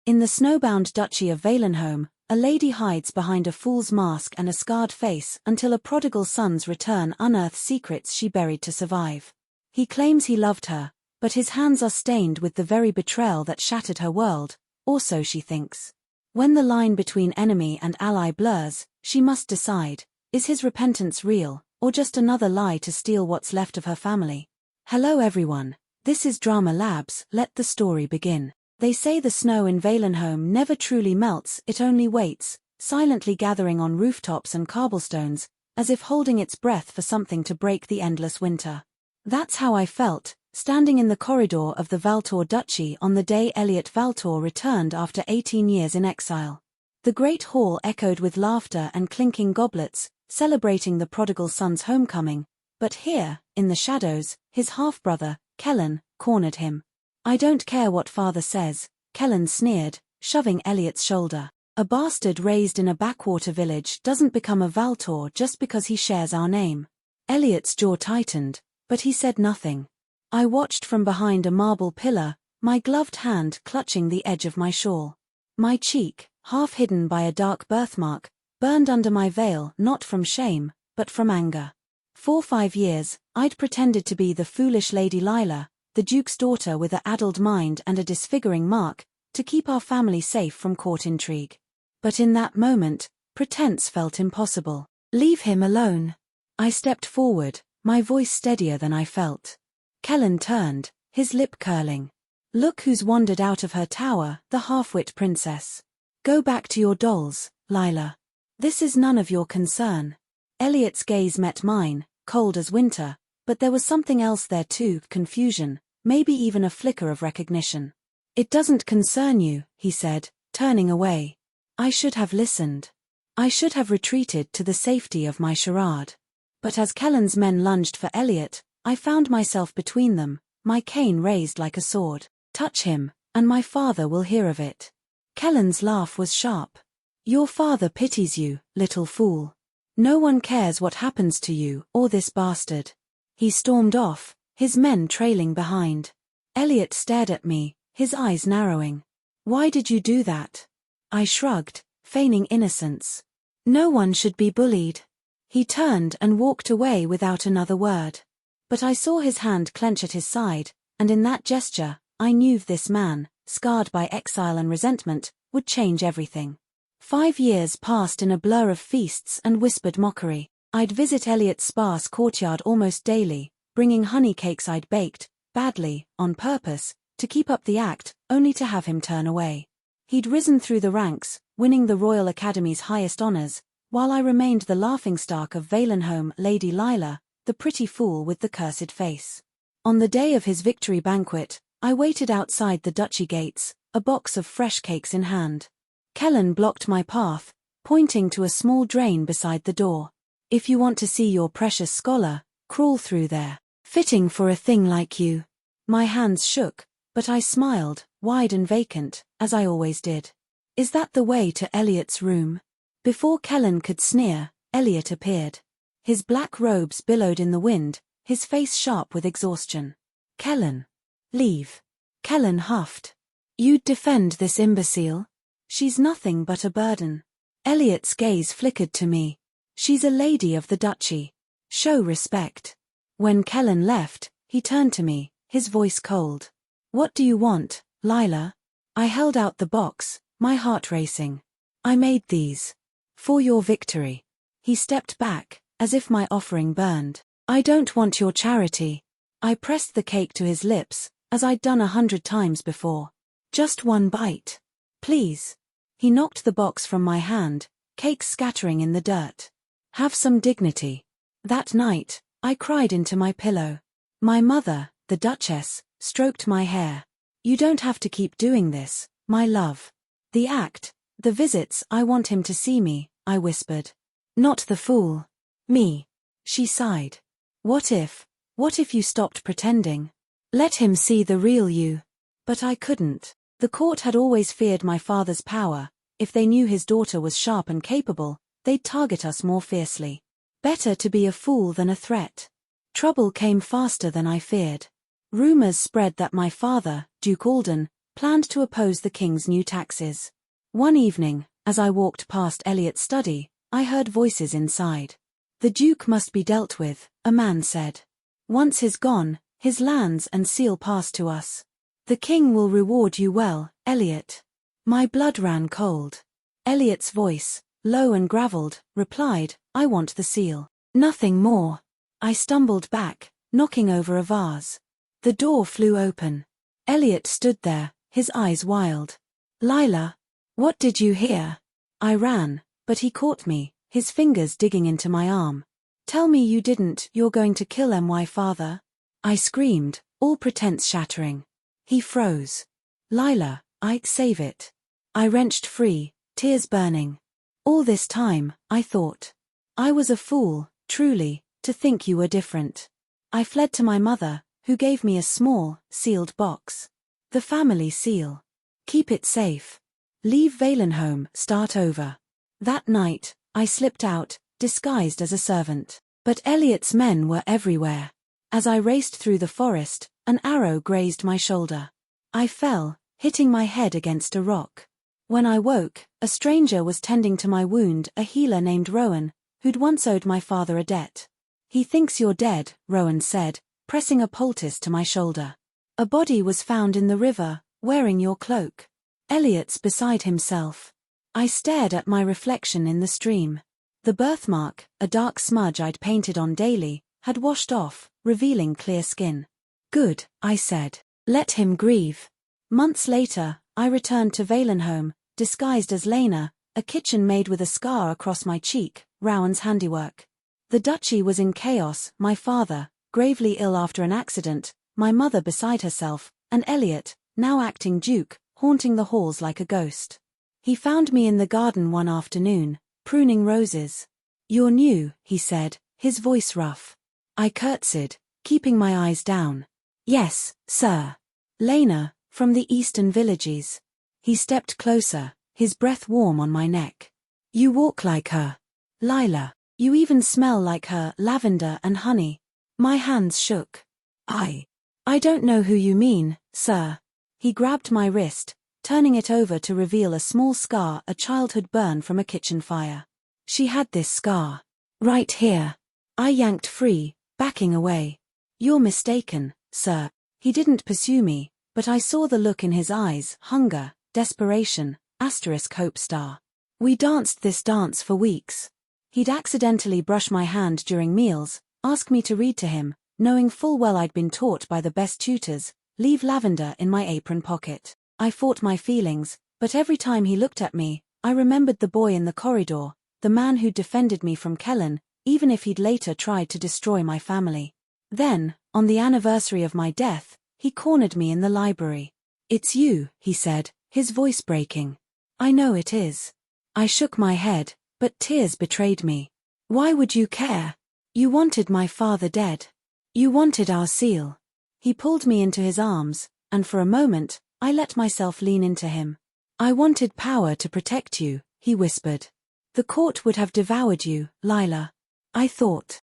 In the snowbound duchy of Valenholm, a lady hides behind a fool's mask and a scarred face until a prodigal son's return unearths secrets she buried to survive. He claims he loved her, but his hands are stained with the very betrayal that shattered her world, or so she thinks. When the line between enemy and ally blurs, she must decide, is his repentance real, or just another lie to steal what's left of her family? Hello everyone, this is Drama Labs, let the story begin. They say the snow in Valenholm never truly melts, it only waits, silently gathering on rooftops and cobblestones, as if holding its breath for something to break the endless winter. That's how I felt, standing in the corridor of the Valtor Duchy on the day Elliot Valtor returned after 18 years in exile. The great hall echoed with laughter and clinking goblets, celebrating the prodigal son's homecoming, but here, in the shadows, his half-brother, Kellen, cornered him. "I don't care what father says," Kellen sneered, shoving Elliot's shoulder. "A bastard raised in a backwater village doesn't become a Valtor just because he shares our name." Elliot's jaw tightened, but he said nothing. I watched from behind a marble pillar, my gloved hand clutching the edge of my shawl. My cheek, half hidden by a dark birthmark, burned under my veil not from shame, but from anger. For 5 years, I'd pretended to be the foolish Lady Lila, the Duke's daughter with an addled mind and a disfiguring mark, to keep our family safe from court intrigue. But in that moment, pretense felt impossible. "Leave him alone." I stepped forward, my voice steadier than I felt. Kellen turned, his lip curling. "Look who's wandered out of her tower, the half-wit princess. Go back to your dolls, Lila. This is none of your concern." Elliot's gaze met mine, cold as winter, but there was something else there too, confusion, maybe even a flicker of recognition. "It doesn't concern you," he said, turning away. I should have listened. I should have retreated to the safety of my charade. But as Kellen's men lunged for Elliot, I found myself between them, my cane raised like a sword. "Touch him, and my father will hear of it." Kellen's laugh was sharp. "Your father pities you, little fool. No one cares what happens to you or this bastard." He stormed off, his men trailing behind. Elliot stared at me, his eyes narrowing. "Why did you do that?" I shrugged, feigning innocence. "No one should be bullied." He turned and walked away without another word. But I saw his hand clench at his side, and in that gesture, I knew this man, scarred by exile and resentment, would change everything. 5 years passed in a blur of feasts and whispered mockery. I'd visit Elliot's sparse courtyard almost daily, bringing honey cakes I'd baked, badly, on purpose, to keep up the act, only to have him turn away. He'd risen through the ranks, winning the Royal Academy's highest honors, while I remained the laughingstock of Valenholm, Lady Lila, the pretty fool with the cursed face. On the day of his victory banquet, I waited outside the duchy gates, a box of fresh cakes in hand. Kellen blocked my path, pointing to a small drain beside the door. "If you want to see your precious scholar, crawl through there. Fitting for a thing like you." My hands shook, but I smiled, wide and vacant, as I always did. "Is that the way to Elliot's room?" Before Kellen could sneer, Elliot appeared. His black robes billowed in the wind, his face sharp with exhaustion. "Kellen. Leave." Kellen huffed. "You'd defend this imbecile? She's nothing but a burden." Elliot's gaze flickered to me. "She's a lady of the duchy. Show respect." When Kellen left, he turned to me, his voice cold. "What do you want, Lila?" I held out the box, my heart racing. "I made these. For your victory." He stepped back, as if my offering burned. "I don't want your charity." I pressed the cake to his lips, as I'd done 100 times before. "Just one bite. Please." He knocked the box from my hand, cakes scattering in the dirt. "Have some dignity." That night, I cried into my pillow. My mother, the Duchess, stroked my hair. "You don't have to keep doing this, my love. The act, the visits, I want him to see me," I whispered. "Not the fool. Me." She sighed. What if you stopped pretending? Let him see the real you." But I couldn't. The court had always feared my father's power. If they knew his daughter was sharp and capable, they'd target us more fiercely. Better to be a fool than a threat. Trouble came faster than I feared. Rumors spread that my father, Duke Alden, planned to oppose the king's new taxes. One evening, as I walked past Elliot's study, I heard voices inside. "The Duke must be dealt with," a man said. "Once he's gone, his lands and seal pass to us. The king will reward you well, Elliot." My blood ran cold. Elliot's voice, low and gravelled, replied, "I want the seal. Nothing more." I stumbled back, knocking over a vase. The door flew open. Elliot stood there, his eyes wild. "Lila, what did you hear?" I ran, but he caught me, his fingers digging into my arm. "Tell me you didn't. You're going to kill my father?" I screamed, all pretense shattering. He froze. "Lila, save it." I wrenched free, tears burning. All this time, I thought. I was a fool, truly, to think you were different. I fled to my mother, who gave me a small, sealed box. The family seal. Keep it safe. Leave Valenholm, start over. That night, I slipped out, disguised as a servant. But Elliot's men were everywhere. As I raced through the forest, an arrow grazed my shoulder. I fell, hitting my head against a rock. When I woke, a stranger was tending to my wound, a healer named Rowan, who'd once owed my father a debt. "He thinks you're dead," Rowan said, pressing a poultice to my shoulder. "A body was found in the river, wearing your cloak." Elliot's beside himself. I stared at my reflection in the stream. The birthmark, a dark smudge I'd painted on daily, had washed off, revealing clear skin. "Good," I said. "Let him grieve." Months later, I returned to Valenholm, disguised as Lena, a kitchen maid with a scar across my cheek, Rowan's handiwork. The duchy was in chaos, my father, gravely ill after an accident, my mother beside herself, and Elliot, now acting duke, haunting the halls like a ghost. He found me in the garden one afternoon, pruning roses. "You're new," he said, his voice rough. I curtsied, keeping my eyes down. "Yes, sir. Lena, from the eastern villages." He stepped closer, his breath warm on my neck. "You walk like her. Lila. You even smell like her, lavender and honey." My hands shook. I don't know who you mean, sir." He grabbed my wrist, turning it over to reveal a small scar, a childhood burn from a kitchen fire. "She had this scar. Right here." I yanked free, backing away. "You're mistaken, sir." He didn't pursue me, but I saw the look in his eyes, hunger, desperation, *hope star. We danced this dance for weeks. He'd accidentally brush my hand during meals, ask me to read to him, knowing full well I'd been taught by the best tutors, leave lavender in my apron pocket. I fought my feelings, but every time he looked at me, I remembered the boy in the corridor, the man who'd defended me from Kellen, even if he'd later tried to destroy my family. Then, on the anniversary of my death, he cornered me in the library. "It's you," he said, his voice breaking. "I know it is." I shook my head, but tears betrayed me. "Why would you care? You wanted my father dead. You wanted our seal." He pulled me into his arms, and for a moment, I let myself lean into him. "I wanted power to protect you," he whispered. "The court would have devoured you, Lila. I thought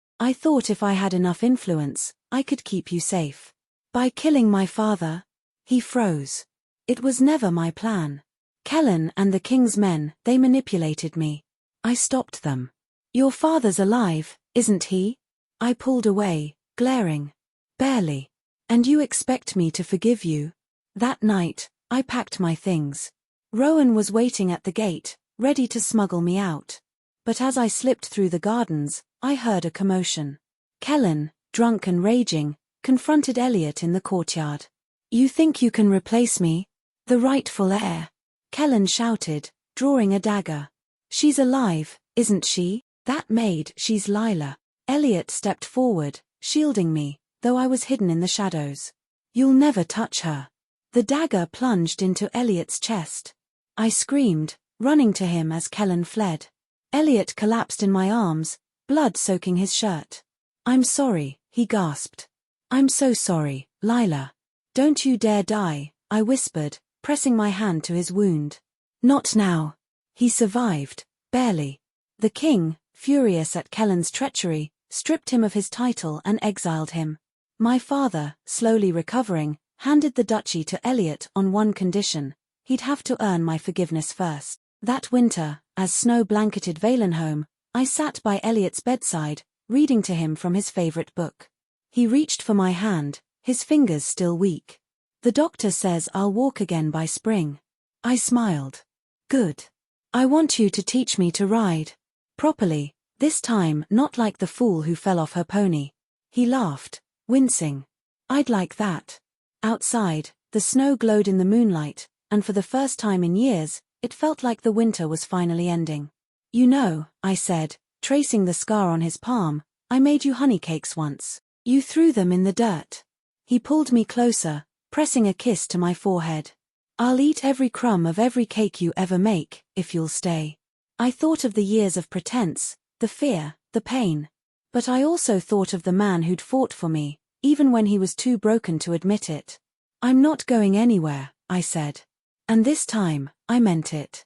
if I had enough influence, I could keep you safe. By killing my father." He froze. "It was never my plan. Kellen and the king's men, they manipulated me. I stopped them." "Your father's alive, isn't he?" I pulled away, glaring. "Barely. And you expect me to forgive you?" That night, I packed my things. Rowan was waiting at the gate, ready to smuggle me out. But as I slipped through the gardens, I heard a commotion. Kellen, drunk and raging, confronted Elliot in the courtyard. "You think you can replace me? The rightful heir?" Kellen shouted, drawing a dagger. "She's alive, isn't she? That maid, she's Lila." Elliot stepped forward, shielding me, though I was hidden in the shadows. "You'll never touch her." The dagger plunged into Elliot's chest. I screamed, running to him as Kellen fled. Elliot collapsed in my arms, blood soaking his shirt. "I'm sorry," he gasped. "I'm so sorry, Lila. Don't you dare die," I whispered, pressing my hand to his wound. "Not now." He survived, barely. The king, furious at Kellen's treachery, stripped him of his title and exiled him. My father, slowly recovering, Handed the duchy to Elliot on one condition: he'd have to earn my forgiveness first. That winter, as snow blanketed Valenholm, I sat by Elliot's bedside, reading to him from his favorite book. He reached for my hand, his fingers still weak. "The doctor says I'll walk again by spring." I smiled. "Good. I want you to teach me to ride. Properly, this time not like the fool who fell off her pony." He laughed, wincing. "I'd like that." Outside, the snow glowed in the moonlight, and for the first time in years, it felt like the winter was finally ending. "You know," I said, tracing the scar on his palm, "I made you honey cakes once. You threw them in the dirt." He pulled me closer, pressing a kiss to my forehead. "I'll eat every crumb of every cake you ever make, if you'll stay." I thought of the years of pretense, the fear, the pain. But I also thought of the man who'd fought for me, even when he was too broken to admit it. "I'm not going anywhere," I said. And this time, I meant it.